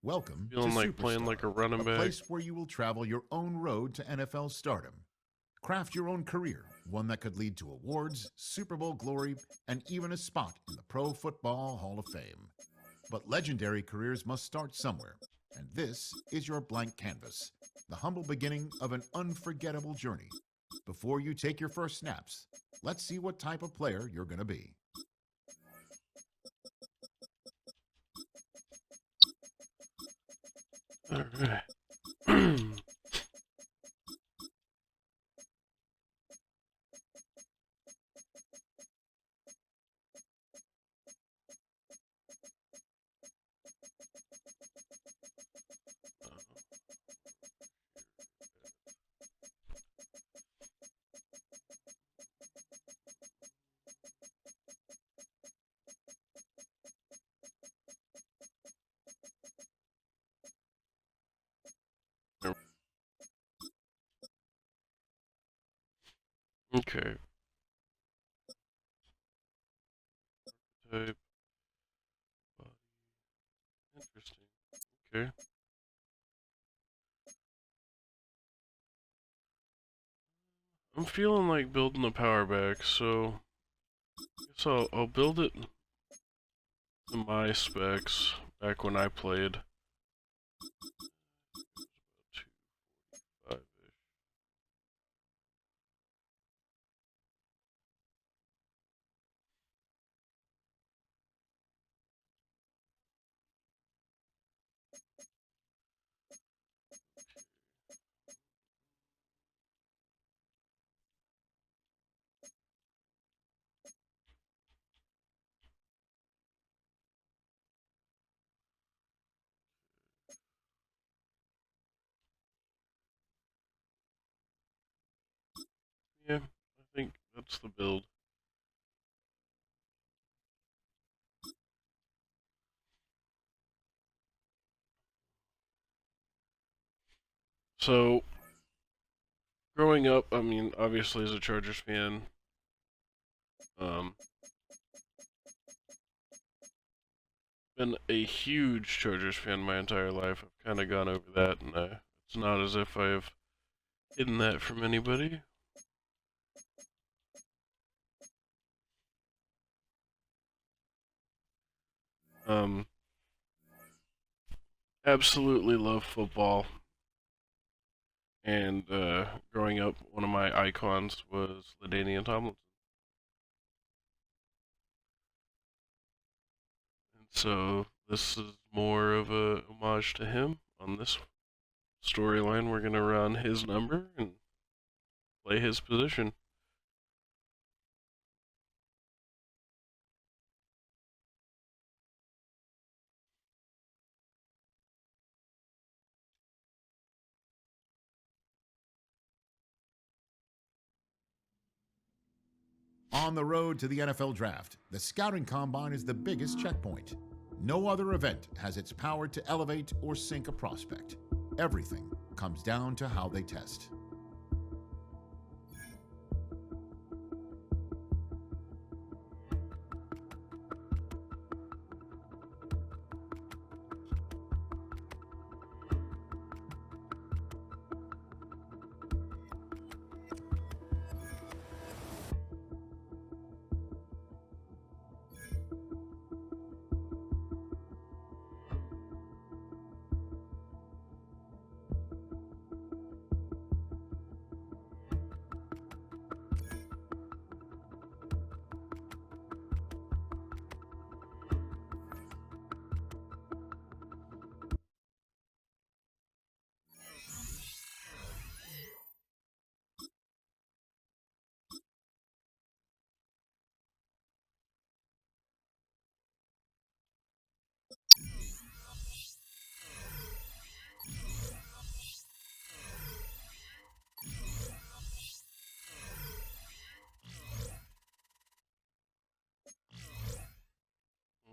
Welcome to Feeling like playing Superstar, like a running a back. place where you will travel your own road to NFL stardom. Craft your own career, one that could lead to awards, Super Bowl glory, and even a spot in the Pro Football Hall of Fame. But legendary careers must start somewhere, and this is your blank canvas, the humble beginning of an unforgettable journey. Before you take your first snaps, let's see what type of player you're going to be. All right. Okay. Type. Body. Interesting. Okay. I'm feeling like building a power back, so I guess I'll build it to my specs back when I played. 245-ish. Yeah, I think that's the build. So, growing up, I mean, obviously as a Chargers fan, um, been a huge Chargers fan my entire life. I've kind of gone over that, and it's not as if I've hidden that from anybody. Um, Absolutely love football, and growing up, one of my icons was LaDainian Tomlinson, and so this is more of a homage to him. On this storyline, we're gonna run his number and play his position. On the road to the NFL Draft, the Scouting Combine is the biggest checkpoint. No other event has its power to elevate or sink a prospect. Everything comes down to how they test.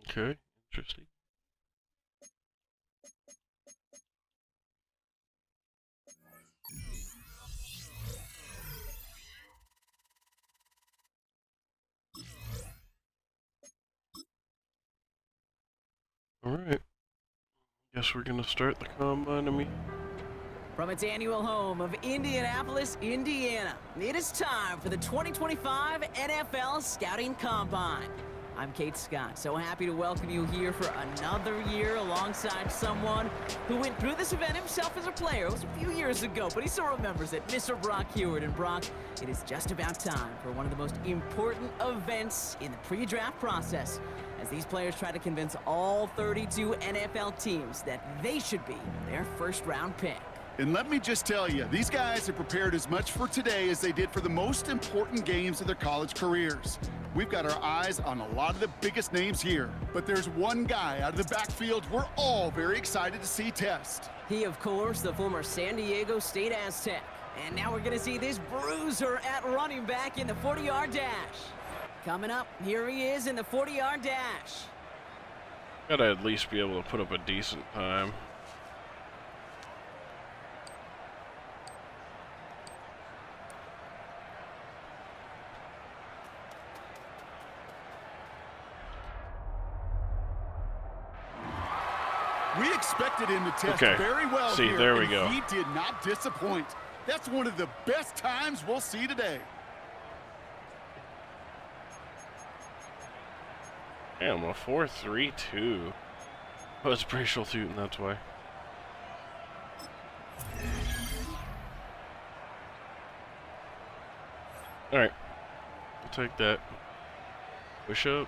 Okay, interesting. All right, Guess we're gonna start the combine immediately. From its annual home of Indianapolis, Indiana, it is time for the 2025 NFL Scouting Combine. I'm Kate Scott, so happy to welcome you here for another year alongside someone who went through this event himself as a player. It was a few years ago, but he still remembers it, Mr. Brock Hewitt. And Brock, it is just about time for one of the most important events in the pre-draft process, as these players try to convince all 32 NFL teams that they should be their first-round pick. And let me just tell you, these guys have prepared as much for today as they did for the most important games of their college careers. We've got our eyes on a lot of the biggest names here, but there's one guy out of the backfield we're all very excited to see test. He, of course, the former San Diego State Aztec. And now we're going to see this bruiser at running back in the 40-yard dash. Coming up, here he is in the 40-yard dash. Gotta at least be able to put up a decent time. We expected him to test very well See, here, there we and go. he did not disappoint. That's one of the best times we'll see today. Damn, a 4.32. Oh, it's Bracial Tootin', that's why. Alright. I'll take that. Push up.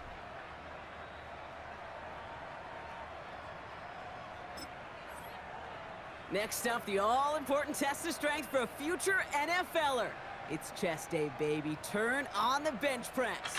Next up, the all-important test of strength for a future NFLer. It's chest day, baby. Turn on the bench press.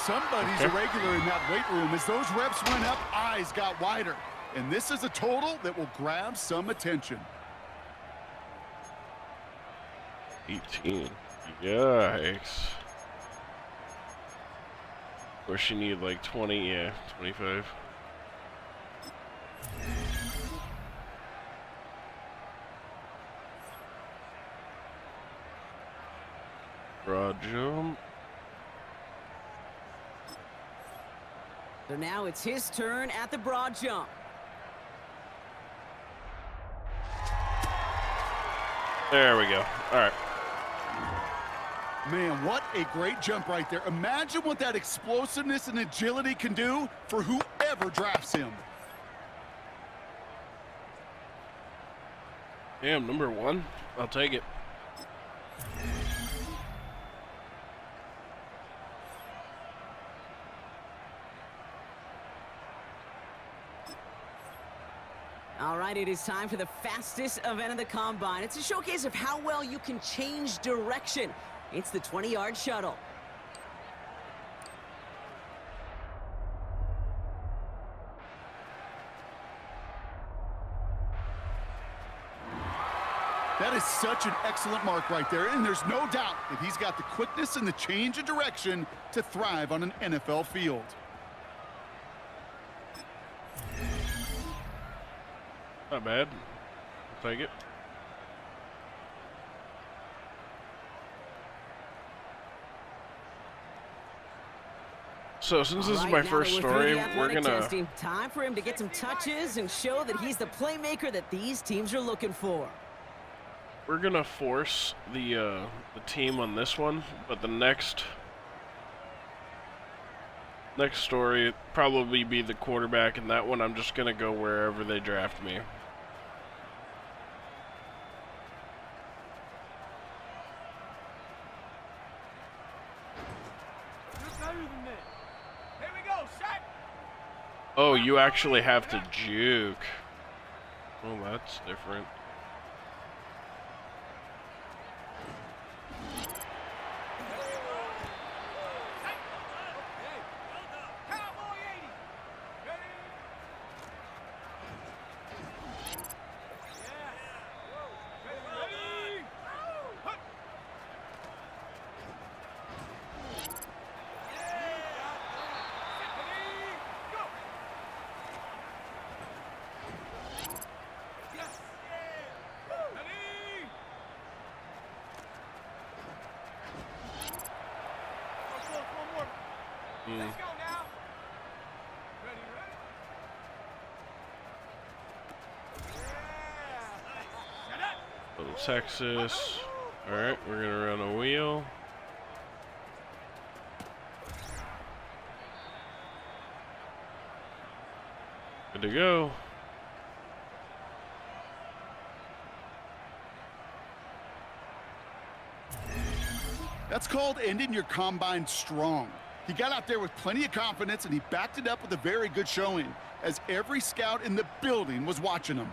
Somebody's a regular in that weight room. As those reps went up, eyes got wider. And this is a total that will grab some attention. 18. Yikes. Of course, you need like 20, yeah, 25. Broad jump. So now it's his turn at the broad jump. There we go. All right. Man, what a great jump right there. Imagine what that explosiveness and agility can do for whoever drafts him. Damn, number 1. I'll take it. All right, it is time for the fastest event of the Combine. It's a showcase of how well you can change direction. It's the 20-yard shuttle. That is such an excellent mark right there, and there's no doubt that he's got the quickness and the change of direction to thrive on an NFL field. Not bad. I'll take it. So since this is my first story, we're gonna testing. Time for him to get some touches and show that he's the playmaker that these teams are looking for. We're gonna force the team on this one, but the next story probably be the quarterback, and that one I'm just gonna go wherever they draft me. Oh, you actually have to juke. Well, that's different. Little Texas. Alright, we're gonna run a wheel. Good to go. That's called ending your combine strong. He got out there with plenty of confidence, and he backed it up with a very good showing, as every scout in the building was watching him.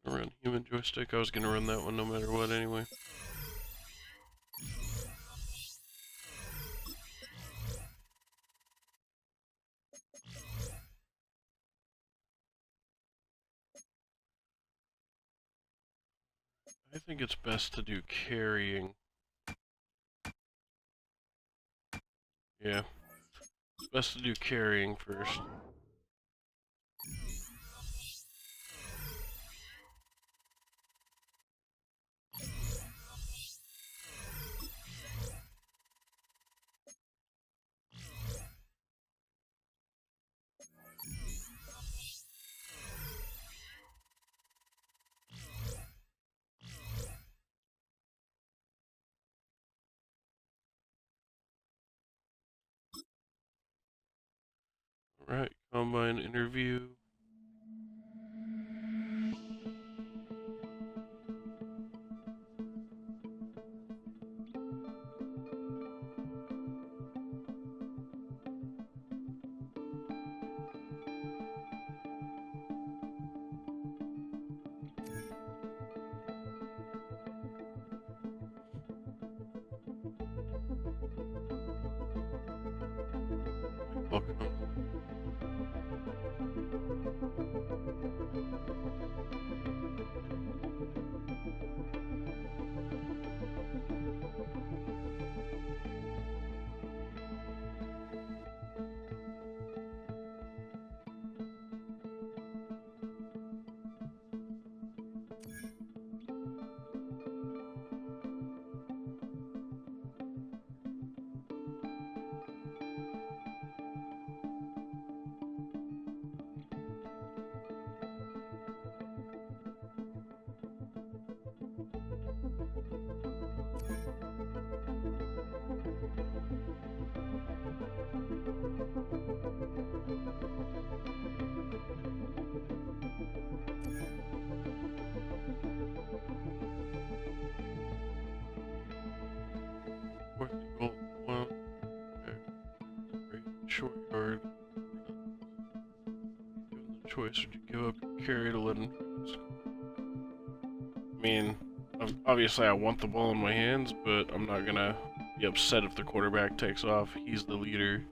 Run human joystick. I was gonna run that one no matter what anyway. I think it's best to do carrying. Yeah. It's best to do carrying first. Alright, combine interview. Welcome. Fourth and goal, 1. Okay. Great. Short yard. Given the choice, would you give up your carry to let him score? I mean, obviously I want the ball in my hands, but I'm not gonna be upset if the quarterback takes off. He's the leader.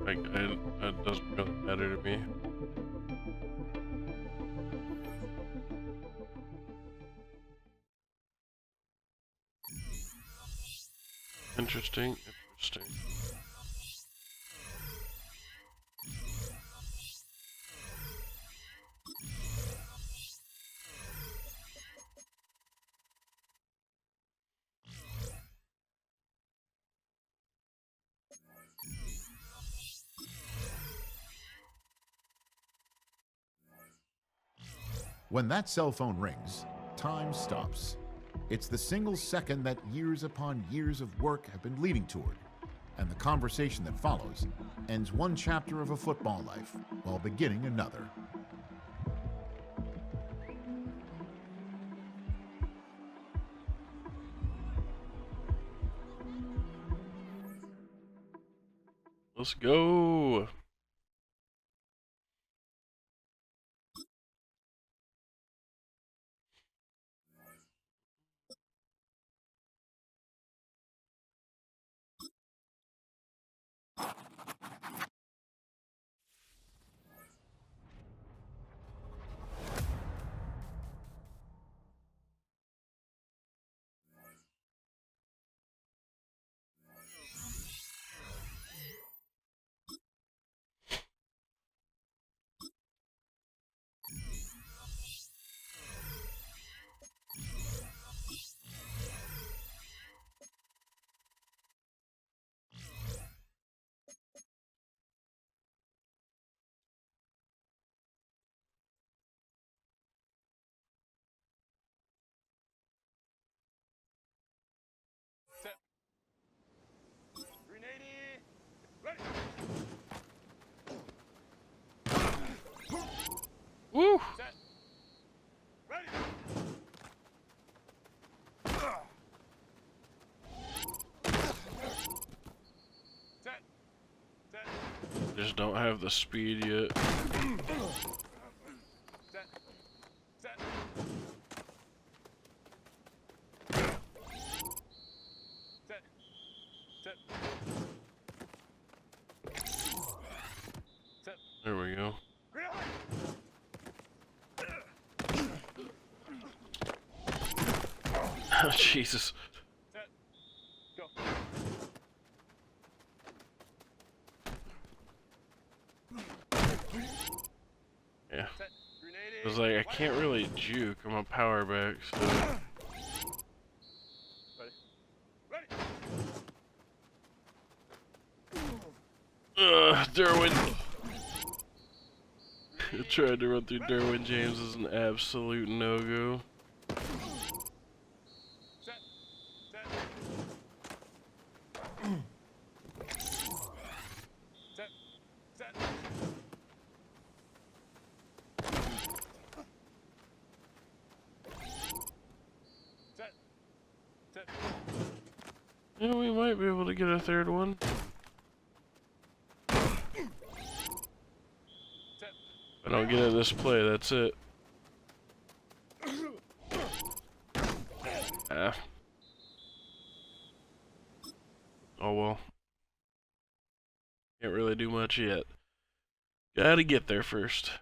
Like, it doesn't really matter to me. Interesting, interesting. When that cell phone rings, time stops. It's the single second that years upon years of work have been leading toward, and the conversation that follows ends one chapter of a football life while beginning another. Let's go. Woo! Just don't have the speed yet. There we go. Oh, Jesus. Yeah. I was like, I can't really juke. I'm a power back, so. Derwin. Trying to run through Derwin James is an absolute no-go. Yeah, we might be able to get a third one. If I don't get in this play, that's it. Ah. Oh well. Can't really do much yet. Gotta get there first.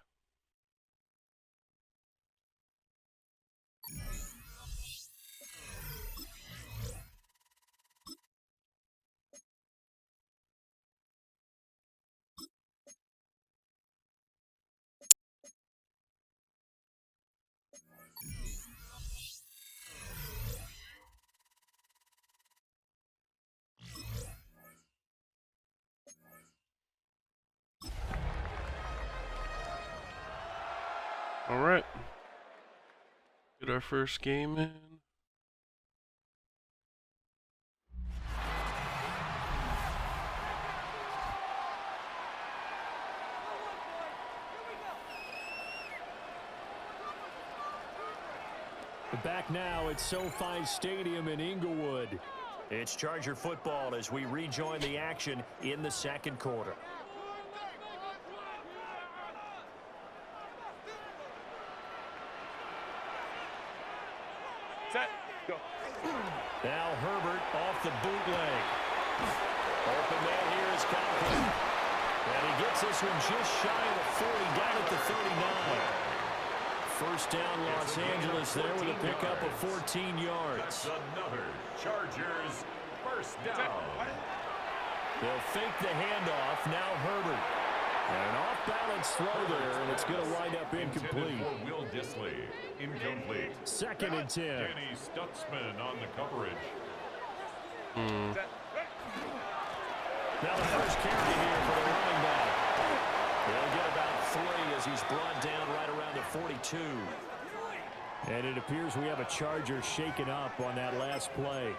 Alright. Get our first game in. Back now at SoFi Stadium in Inglewood. It's Charger football as we rejoin the action in the second quarter. Set, go. Now Herbert off the bootleg. Open man here is Conklin. And he gets this one just shy of the 40, down at the 39. First down, Los Angeles there with a pickup of 14 yards. That's another Chargers first down. They'll fake the handoff. Now Herbert. And an off-balance throw there, and it's going to wind up incomplete. For Will Dissly, incomplete. Second and 10. Danny Stutzman on the coverage. Now the first carry here for the running back. They'll get about 3 as he's brought down right around the 42. And it appears we have a Charger shaken up on that last play.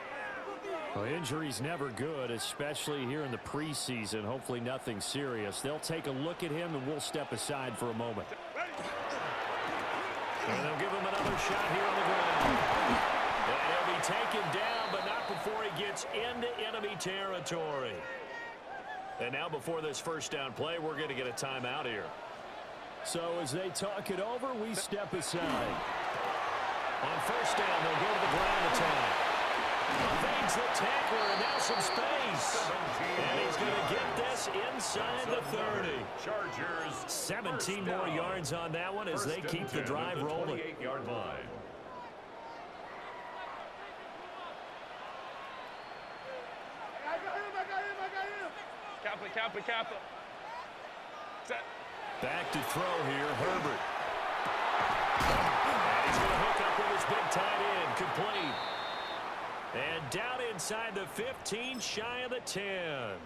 Well, injury's never good, especially here in the preseason. Hopefully nothing serious. They'll take a look at him, and we'll step aside for a moment. And they'll give him another shot here on the ground. And he'll be taken down, but not before he gets into enemy territory. And now before this first down play, we're going to get a timeout here. So as they talk it over, we step aside. On first down, they'll go to the ground attack. Evades the tackler, and now some space. And he's going to get this inside the 30. Chargers. 17 more yards on that one as they keep the drive rolling. 28-yard line. Kappa. Set. Back to throw here, Herbert. And he's going to hook up with his big tight end, complete. And down inside the 15, shy of the 10.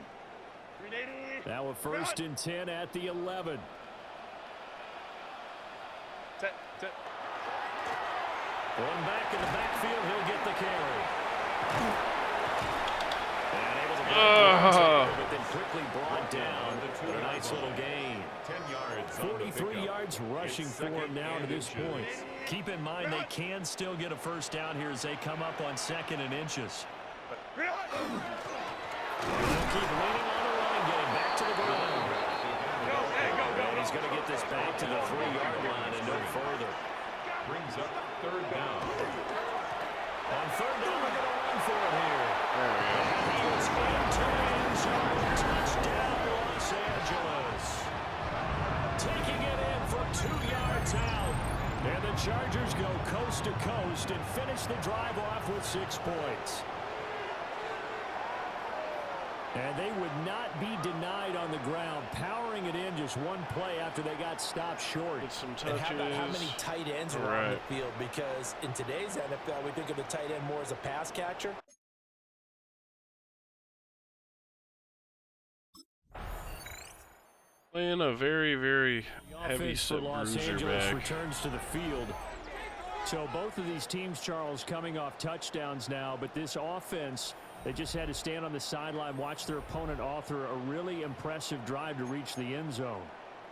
Now a 1st and 10 at the 11. Set. One back in the backfield, he'll get the carry. And able to but then quickly brought down. A nice little gain. 10 yards. 43 yards rushing for him now to this point. Keep in mind they can still get a first down here as they come up on 2nd and inches. They'll keep leaning on the running game. Back to the ground. And he's going to get this back to the 3-yard line and no further. Brings up 3rd down. On 3rd down, we're going to run for it here. He's into end zone. Touchdown, Los Angeles. Taking it in from 2 yards out. And the Chargers go coast to coast and finish the drive off with 6 points. And they would not be denied on the ground, powering it in just one play after they got stopped short. Get some And touches. how about how many tight ends are on the field? Because in today's NFL, we think of the tight end more as a pass catcher. Playing a very, very heavy Offense for set Los bruiser Angeles back. returns to the field. So both of these teams, Charles, coming off touchdowns now, but this offense, they just had to stand on the sideline, watch their opponent author a really impressive drive to reach the end zone.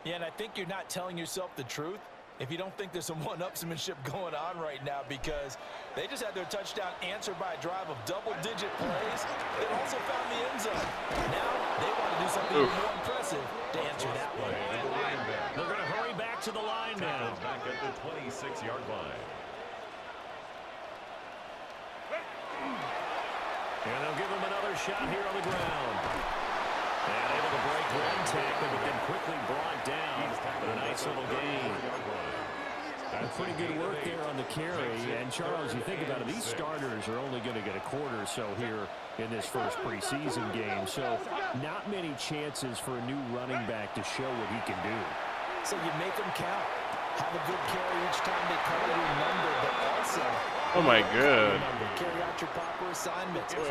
Yeah, and I think you're not telling yourself the truth if you don't think there's some one-upsmanship going on right now, because they just had their touchdown answered by a drive of double-digit plays. They also found the end zone. Now they want to do something even more impressive to answer that one. They're going to hurry back to the line now. Back at the 26-yard line. And they'll give him another shot here on the ground. And able to break one tackle, but then quickly brought down. A nice little gain. Pretty good work there on the carry. And Charles, you think about it, these starters are only going to get a quarter or so here in this first preseason game. So not many chances for a new running back to show what he can do. So you make them count. Have a good carry each time they call your number, but also Oh my god. carry out your proper assignments. Wow. I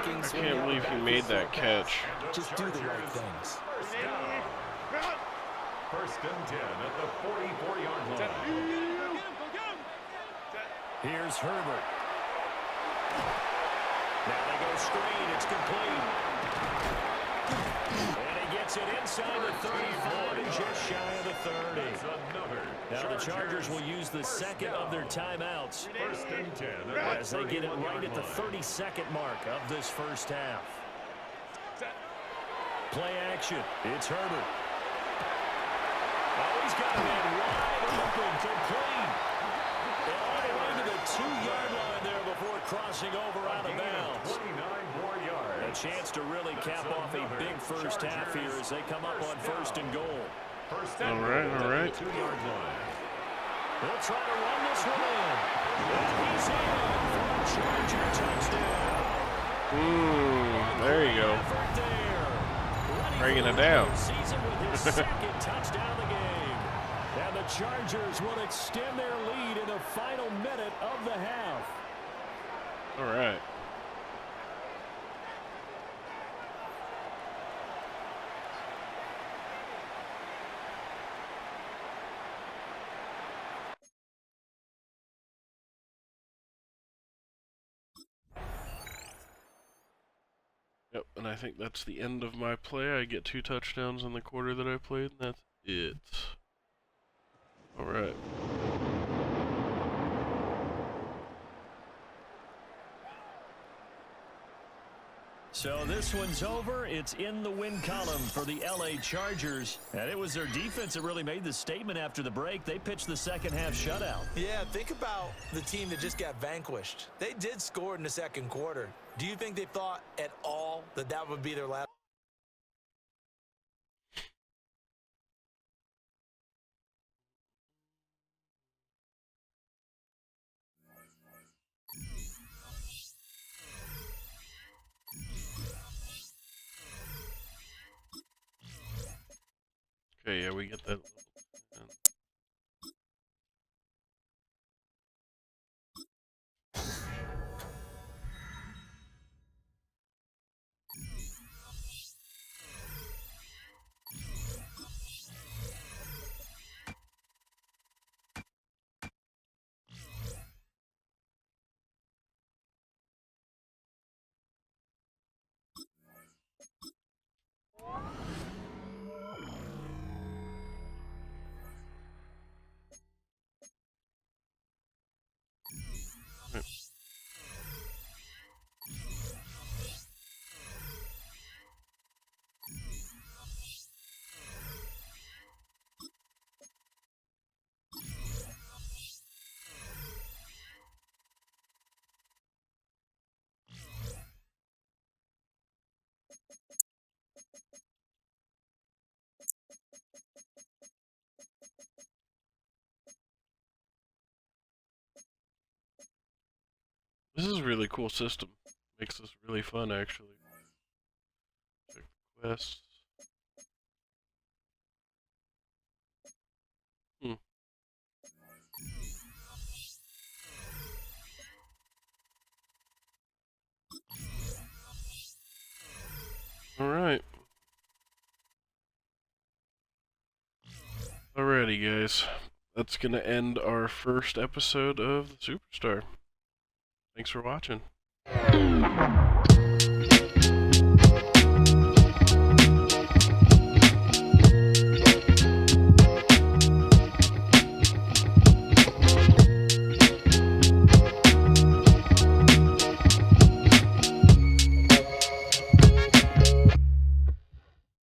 can't believe he made that catch. Just do the right things. First and 10 at the 44-yard line. Here's Herbert. Now they go screen. It's complete. And he gets it inside the 35 and just shy of the 30. Now the Chargers will use the second of their timeouts First and 10 as they get it right at the 32nd mark of this first half. Play action. It's Herbert. Oh, he's got it wide open, complete. And all the way to the 2-yard line there before crossing over out of bounds. 29 more yards. A chance to really cap off a big first half here as they come up on 1st and goal. All right. 2-yard line. They'll try to run this one in. And he's in for a Charger touchdown. There you go. Effort there. Bringing it down. Season with his second touchdown of the game. And the Chargers will extend their lead in the final minute of the half. All right. and I think that's the end of my play. I get 2 touchdowns in the quarter that I played, and that's it. Alright. So this one's over. It's in the win column for the LA Chargers. And it was their defense that really made the statement after the break. They pitched the second half shutout. Yeah, think about the team that just got vanquished. They did score in the second quarter. Do you think they thought at all that that would be their last? Okay, yeah, we get that. This is a really cool system. Makes this really fun, actually. Check the quests. Alright. Alrighty, guys. That's gonna end our first episode of the Superstar. Thanks for watching.